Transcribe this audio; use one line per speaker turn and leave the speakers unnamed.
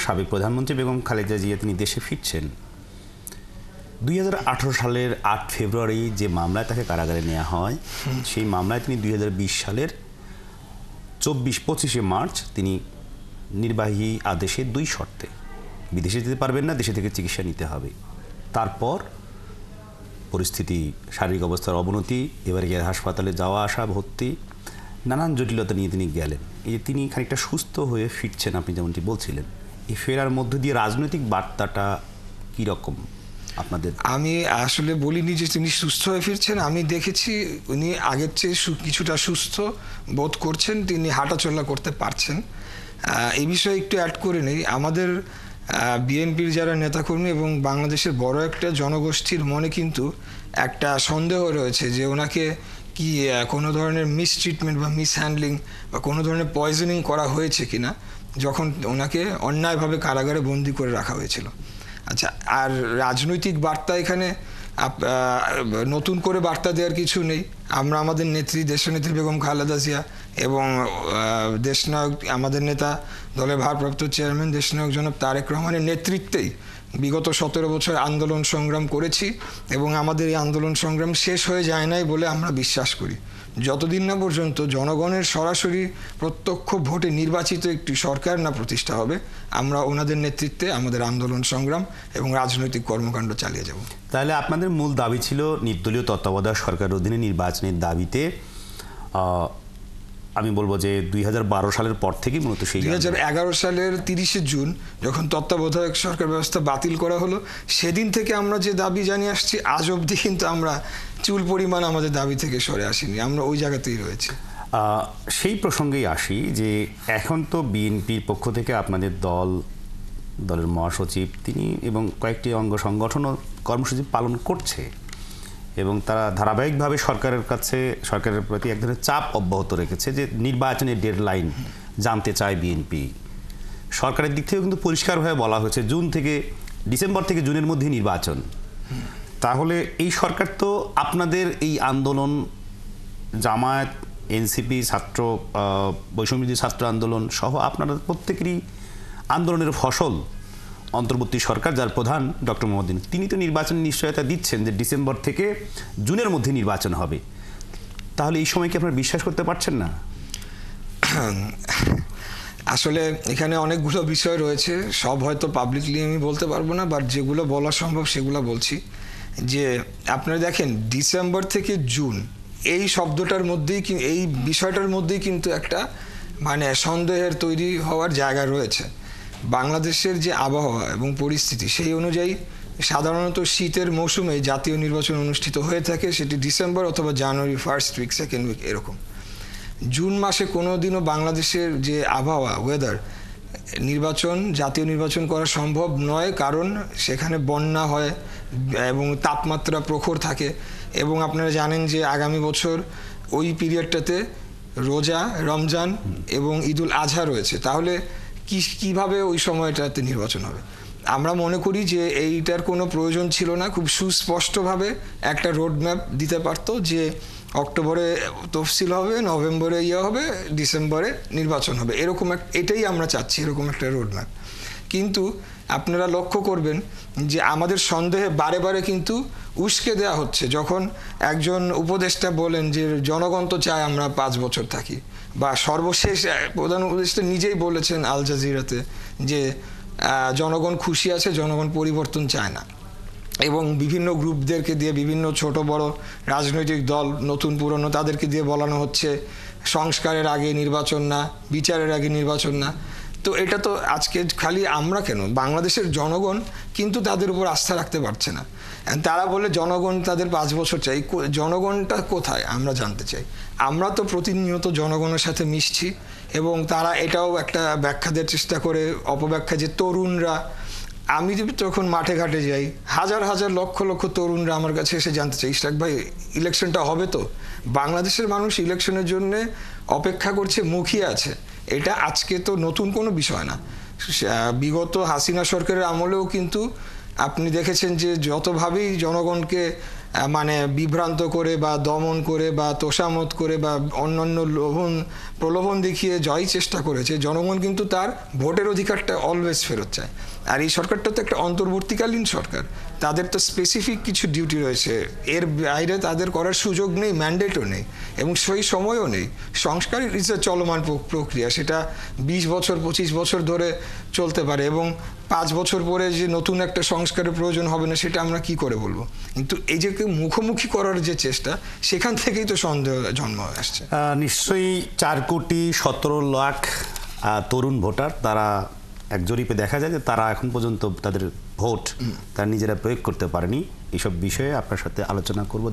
সাবেক প্রধানমন্ত্রী বেগম খালেদা জিয়া তিনি দেশে ফিরছেন। 2018 সালের 8 ফেব্রুয়ারি যে মামলায় তাকে কারাগারে নেওয়া হয়, সেই মামলায় তিনি 2020 সালের 25শে মার্চ তিনি নির্বাহী আদেশে 2 শর্তে বিদেশে যেতে পারবেন না, দেশে থেকে চিকিৎসা নিতে হবে। তারপর পরিস্থিতি, শারীরিক অবস্থার অবনতি, এবারে হাসপাতালে যাওয়া আসা, ভর্তি, নানান জটিলতা নিয়ে তিনি গেলেন। এই যে তিনি খানিকটা সুস্থ হয়ে ফিরছেন, আপনি যেমনটি বলছিলেন, এই ফেরার মধ্য দিয়ে রাজনৈতিক বার্তাটা কীরকম আপনাদের?
আমি আসলে বলিনি যে তিনি সুস্থ হয়ে ফিরছেন, আমি দেখেছি উনি আগের চেয়ে কিছুটা সুস্থ বোধ করছেন, তিনি হাঁটাচলা করতে পারছেন। এই বিষয়ে একটু অ্যাড করে নেই, আমাদের বিএনপির যারা নেতাকর্মী এবং বাংলাদেশের বড় একটা জনগোষ্ঠীর মনে কিন্তু একটা সন্দেহ রয়েছে যে ওনাকে কি কোনো ধরনের মিসট্রিটমেন্ট বা মিসহ্যান্ডলিং বা কোনো ধরনের পয়জনিং করা হয়েছে কিনা যখন ওনাকে অন্যায়ভাবে কারাগারে বন্দি করে রাখা হয়েছিল। আচ্ছা, আর রাজনৈতিক বার্তা এখানে নতুন করে বার্তা দেওয়ার কিছু নেই। আমরা আমাদের নেত্রী, দেশনেত্রী বেগম খালেদা জিয়া এবং দেশনায়ক আমাদের নেতা, দলের ভারপ্রাপ্ত চেয়ারম্যান দেশনায়ক জনাব তারেক রহমানের নেতৃত্বেই বিগত 17 বছর আন্দোলন সংগ্রাম করেছি এবং আমাদের এই আন্দোলন সংগ্রাম শেষ হয়ে যায় নাই বলে আমরা বিশ্বাস করি। যতদিন না পর্যন্ত জনগণের সরাসরি প্রত্যক্ষ ভোটে নির্বাচিত একটি সরকার না প্রতিষ্ঠা হবে, আমরা ওনাদের নেতৃত্বে আমাদের আন্দোলন সংগ্রাম এবং রাজনৈতিক কর্মকাণ্ড চালিয়ে যাব।
তাহলে আপনাদের মূল দাবি ছিল নির্দলীয় তত্ত্বাবধায়ক সরকারের অধীনে নির্বাচনের দাবিতে। আমি বলবো যে 2012 সালের পর থেকেই মূলত সেই
2011 সালের 30শে জুন যখন তত্ত্বাবধায়ক সরকার ব্যবস্থা বাতিল করা হলো, সেদিন থেকে আমরা যে দাবি জানিয়ে আসছি, আজ অবধি কিন্তু আমরা চুল পরিমাণ আমাদের দাবি থেকে সরে আসিনি, আমরা ওই জায়গাতেই রয়েছি।
সেই প্রসঙ্গেই আসি যে এখন তো বিএনপির পক্ষ থেকে আপনাদের দলের মহাসচিব তিনি এবং কয়েকটি অঙ্গ সংগঠনও কর্মসূচি পালন করছে এবং তারা ধারাবাহিকভাবে সরকারের প্রতি এক ধরনের চাপ অব্যাহত রেখেছে যে নির্বাচনের ডেডলাইন জানতে চায় বিএনপি। সরকারের দিক থেকেও কিন্তু পরিষ্কারভাবে বলা হয়েছে ডিসেম্বর থেকে জুনের মধ্যে নির্বাচন। তাহলে এই সরকার তো আপনাদের এই আন্দোলন, জামায়াত, এনসিপি, বৈষম্যবিরোধী ছাত্র আন্দোলন সহ আপনাদের প্রত্যেকেরই আন্দোলনের ফসল অন্তর্বর্তী সরকার, যার প্রধান ডক্টর মোহাম্মদ ইউনূস, তিনি তো নির্বাচন নিশ্চয়তা দিচ্ছেন যে ডিসেম্বর থেকে জুনের মধ্যে নির্বাচন হবে। তাহলে এই সময় কি আপনারা বিশ্বাস করতে পারছেন না?
আসলে এখানে অনেকগুলো বিষয় রয়েছে, সব হয়তো পাবলিকলি আমি বলতে পারবো না, বাট যেগুলো বলা সম্ভব সেগুলো বলছি। যে আপনারা দেখেন, ডিসেম্বর থেকে জুন এই শব্দটার মধ্যেই, এই বিষয়টার মধ্যেই কিন্তু একটা মানে সন্দেহের তৈরি হওয়ার জায়গা রয়েছে। বাংলাদেশের যে আবহাওয়া এবং পরিস্থিতি, সেই অনুযায়ী সাধারণত শীতের মৌসুমে জাতীয় নির্বাচন অনুষ্ঠিত হয়ে থাকে, সেটি ডিসেম্বর অথবা January first week, second week এরকম। জুন মাসে কোনো দিনও বাংলাদেশের যে আবহাওয়া, ওয়েদার, জাতীয় নির্বাচন করা সম্ভব নয়, কারণ সেখানে বন্যা হয় এবং তাপমাত্রা প্রখর থাকে। এবং আপনারা জানেন যে আগামী বছর ওই পিরিয়ডটাতে রোজা, রমজান এবং ঈদুল আজহা রয়েছে। তাহলে কিভাবে ওই সময়টাতে নির্বাচন হবে? আমরা মনে করি যে এইটার কোনো প্রয়োজন ছিল না। খুব সুস্পষ্টভাবে একটা রোডম্যাপ দিতে পারতো যে অক্টোবরে তফসিল হবে, নভেম্বরে হবে, ডিসেম্বরে নির্বাচন হবে, এরকম এটাই আমরা চাচ্ছি, এরকম একটা রোডম্যাপ। কিন্তু আপনারা লক্ষ্য করবেন যে আমাদের সন্দেহে বারে বারে কিন্তু উস্কে দেওয়া হচ্ছে। যখন একজন উপদেষ্টা বলেন যে জনগণ তো চায় আমরা 5 বছর থাকি, বা সর্বশেষ প্রধান উপদেষ্টা নিজেই বলেছেন আল জাজিরাতে যে জনগণ খুশি আছে, জনগণ পরিবর্তন চায় না। এবং বিভিন্ন গ্রুপদেরকে দিয়ে, বিভিন্ন ছোট বড় রাজনৈতিক দল, নতুন পুরনো, তাদেরকে দিয়ে বলানো হচ্ছে সংস্কারের আগে নির্বাচন না, বিচারের আগে নির্বাচন না। তো এটা তো আজকে খালি আমরা কেন, বাংলাদেশের জনগণ কিন্তু তাদের উপর আস্থা রাখতে পারছে না। তারা বলে জনগণ তাদের 5 বছর চাই। জনগণটা কোথায় আমরা জানতে চাই। আমরা তো প্রতিনিয়ত জনগণের সাথে মিশছি এবং তারা এটাও একটা ব্যাখ্যা দেওয়ার চেষ্টা করে, অপব্যাখ্যা, যে তরুণরা, আমি যখন মাঠে ঘাটে যাই, হাজার হাজার লক্ষ লক্ষ তরুণরা আমার কাছে এসে জানতে চাই, ইশরাক ভাই ইলেকশনটা হবে তো? বাংলাদেশের মানুষ ইলেকশনের জন্য অপেক্ষা করছে, মুখিয়ে আছে। এটা আজকে তো নতুন কোনো বিষয় না। বিগত হাসিনা সরকারের আমলেও কিন্তু আপনি দেখেছেন যে যতভাবেই জনগণকে মানে বিভ্রান্ত করে বা দমন করে বা তোষামত করে বা অন্যান্য প্রলোভন দেখিয়ে জয় চেষ্টা করেছে, জনগণ কিন্তু তার ভোটের অধিকারটা অলওয়েজ ফেরত চায়। আর এই সরকারটা তো একটা অন্তর্বর্তীকালীন সরকার, তাদের তো স্পেসিফিক কিছু ডিউটি রয়েছে, এর বাইরে তাদের করার সুযোগ নেই, ম্যান্ডেটও নেই এবং সেই সময়ও নেই। সংস্কার ইজ এ চলমান প্রক্রিয়া, সেটা 20 বছর 25 বছর ধরে চলতে পারে এবং 5 বছর পরে যে নতুন একটা সংস্কারের প্রয়োজন হবে না সেটা আমরা কি করে বলবো। কিন্তু এই যে মুখোমুখি করার যে চেষ্টা, সেখান থেকেই তো সন্দেহ জন্ম আসছে।
নিশ্চয়ই 4,17,00,000 তরুণ ভোটার, তারা এক জরিপে দেখা যায় যে তারা এখন পর্যন্ত তাদের ভোট তারা নিজেরা প্রয়োগ করতে পারেনি। এইসব বিষয়ে আপনার সাথে আলোচনা করব।